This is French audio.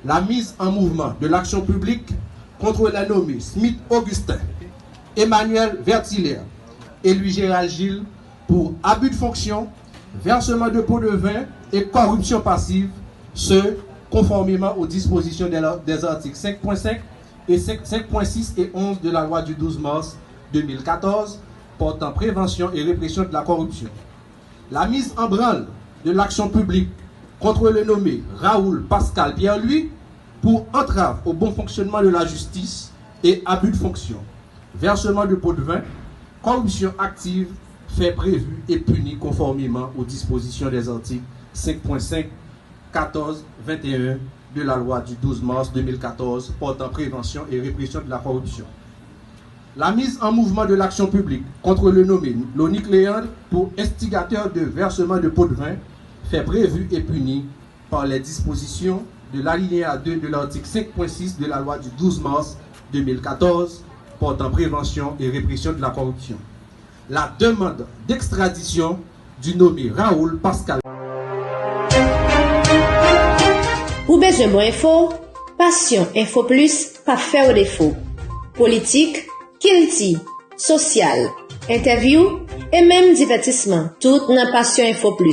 la mise en mouvement de l'action publique contre la nommée Smith Augustin, Emmanuel Vertillaire et Louis Gérald Gilles pour abus de fonction, versement de pots de vin et corruption passive, ce conformément aux dispositions des articles 5.5 et 5.6 et 11 de la loi du 12 mars 2014 portant prévention et répression de la corruption. La mise en branle de l'action publique contre le nommé Raoul Pascal Pierre-Louis pour entrave au bon fonctionnement de la justice et abus de fonction, versement de pots de vin, corruption active, fait prévu et puni conformément aux dispositions des articles 5.5, 14, 21 de la loi du 12 mars 2014 portant prévention et répression de la corruption. La mise en mouvement de l'action publique contre le nommé Lonique Léandre pour instigateur de versement de pots de vin, fait prévu et puni par les dispositions de l'alinéa 2 de l'article 5.6 de la loi du 12 mars 2014 portant prévention et répression de la corruption. La demande d'extradition du nommé Raoul Pascal. Ou besoin de info, Passion Info Plus, pas faire au défaut. Politique, kilti, social, interview et même divertissement. Tout dans Passion Info Plus.